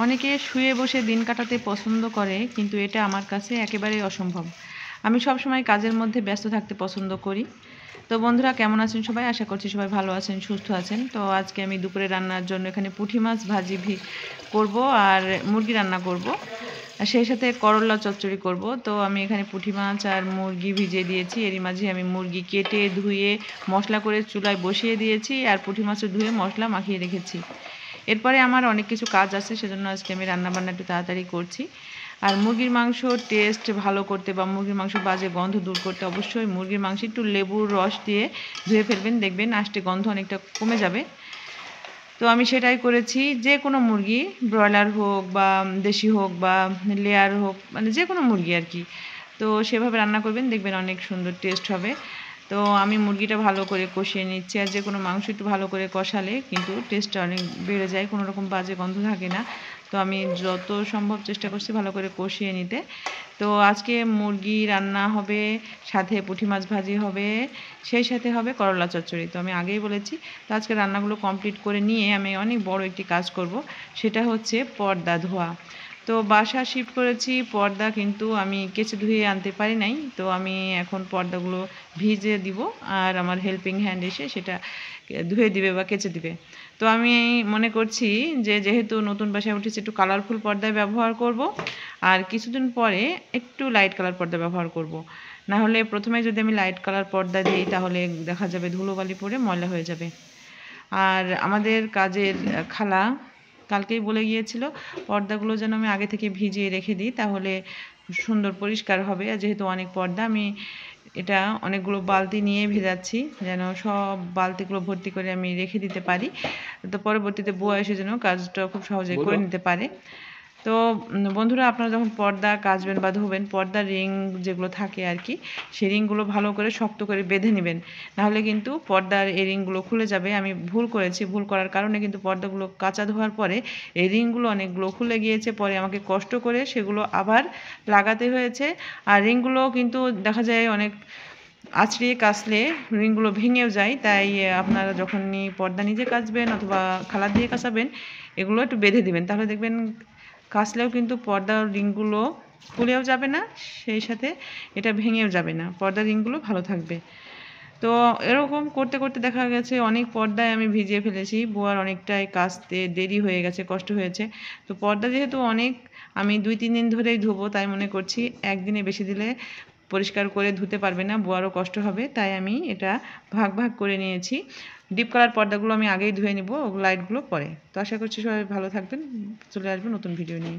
অনেকে শুয়ে বসে দিন কাটাতে পছন্দ করে, কিন্তু এটা আমার কাছে একেবারেই অসম্ভব। আমি সবসময় কাজের মধ্যে ব্যস্ত থাকতে পছন্দ করি। তো বন্ধুরা, কেমন আছেন সবাই? আশা করছি সবাই ভালো আছেন, সুস্থ আছেন। তো আজকে আমি দুপুরে রান্নার জন্য এখানে পুঁটি মাছ ভাজি করব আর মুরগি রান্না করব, আর সেই সাথে করলা চচ্চড়ি করব। তো আমি এখানে পুঁটি মাছ আর মুরগি ভিজিয়ে দিয়েছি। এরই মাঝে আমি মুরগি কেটে ধুয়ে মশলা করে চুলায় বসিয়ে দিয়েছি, আর পুঁটি মাছও ধুয়ে মশলা মাখিয়ে রেখেছি। এরপরে আমার অনেক কিছু কাজ আছে, সেজন্য আজকে আমি রান্নাবান্না একটু তাড়াতাড়ি করছি। আর মুরগির মাংস টেস্ট ভালো করতে বা মুরগির মাংস বাজে গন্ধ দূর করতে অবশ্যই মুরগির মাংস একটু লেবুর রস দিয়ে ধুয়ে ফেলবেন, দেখবেন আষ্টে গন্ধ অনেকটা কমে যাবে। তো আমি সেটাই করেছি। যে কোনো মুরগি, ব্রয়লার হোক বা দেশি হোক বা লেয়ার হোক, মানে যে কোনো মুরগি আর কি, তো সেভাবে রান্না করবেন, দেখবেন অনেক সুন্দর টেস্ট হবে। তো আমি মুরগিটা ভালো করে কষিয়ে নিচ্ছি। আর যে কোনো মাংস একটু ভালো করে কষালে কিন্তু টেস্টটা অনেক বেড়ে যায়, কোনো রকম বাজে গন্ধ থাকে না। তো আমি যত সম্ভব চেষ্টা করছি ভালো করে কষিয়ে নিতে। তো আজকে মুরগি রান্না হবে, সাথে পুঁটি মাছ ভাজি হবে, সেই সাথে হবে করলা চচ্চড়ি। তো আমি আগেই বলেছি। তো আজকে রান্নাগুলো কমপ্লিট করে নিয়ে আমি অনেক বড় একটি কাজ করব, সেটা হচ্ছে পর্দা ধোয়া। তো বাসা শিফট করেছি, পর্দা কিন্তু আমি কেচে ধুয়ে আনতে পারি নাই। তো আমি এখন পর্দাগুলো ভিজে দিব, আর আমার হেল্পিং হ্যান্ড এসে সেটা ধুয়ে দিবে বা কেচে দিবে। তো আমি মনে করছি যে যেহেতু নতুন বাসায় উঠেছি, একটু কালারফুল পর্দায় ব্যবহার করব, আর কিছুদিন পরে একটু লাইট কালার পর্দা ব্যবহার করব। না হলে প্রথমে যদি আমি লাইট কালার পর্দা দিই, তাহলে দেখা যাবে ধুলোবালি পড়ে ময়লা হয়ে যাবে। আর আমাদের কাজের খালা কালকেই বলে গিয়েছিল পর্দাগুলো যেন আমি আগে থেকে ভিজিয়ে রেখে দিই, তাহলে সুন্দর পরিষ্কার হবে। আর যেহেতু অনেক পর্দা, আমি এটা অনেকগুলো বালতি নিয়ে ভেজাচ্ছি, যেন সব বালতিগুলো ভর্তি করে আমি রেখে দিতে পারি। তো পরবর্তীতে বুয়া এসে যেন কাজটা খুব সহজে করে নিতে পারে। তো বন্ধুরা, আপনারা যখন পর্দা কাচবেন বা ধোবেন, পর্দার রিং যেগুলো থাকে আর কি, সেই রিংগুলো ভালো করে শক্ত করে বেঁধে নেবেন, নাহলে কিন্তু পর্দার এই রিংগুলো খুলে যাবে। আমি ভুল করেছি, ভুল করার কারণে কিন্তু পর্দাগুলো কাচা ধোয়ার পরে এই রিংগুলো অনেকগুলো খুলে গিয়েছে, পরে আমাকে কষ্ট করে সেগুলো আবার লাগাতে হয়েছে। আর রিংগুলো কিন্তু দেখা যায় অনেক আঁচড়িয়ে কাচলে রিংগুলো ভেঙেও যায়। তাই আপনারা যখনই পর্দা নিজে কাচবেন অথবা খালা দিয়ে কাচাবেন, এগুলো একটু বেঁধে দিবেন, তাহলে দেখবেন কাচলেও কিন্তু পর্দার রিংগুলো খুলেও যাবে না, সেই সাথে এটা ভেঙেও যাবে না, পর্দার রিংগুলো ভালো থাকবে। তো এরকম করতে করতে দেখা গেছে অনেক পর্দায় আমি ভিজিয়ে ফেলেছি, বুয়ার অনেকটাই কাচতে দেরি হয়ে গেছে, কষ্ট হয়েছে। তো পর্দা যেহেতু অনেক, আমি 2-3 দিন ধরেই ধোবো, তাই মনে করছি একদিনে বেশি দিলে পরিষ্কার করে ধুতে পারবে না, বুয়ারও কষ্ট হবে। তাই আমি এটা ভাগ ভাগ করে নিয়েছি। ডিপ কালার পর্দাগুলো আমি আগেই ধুয়ে নিব, লাইটগুলো পরে। তো আশা করছি সবাই ভালো থাকবেন। চলে আসবো নতুন ভিডিও নিয়ে।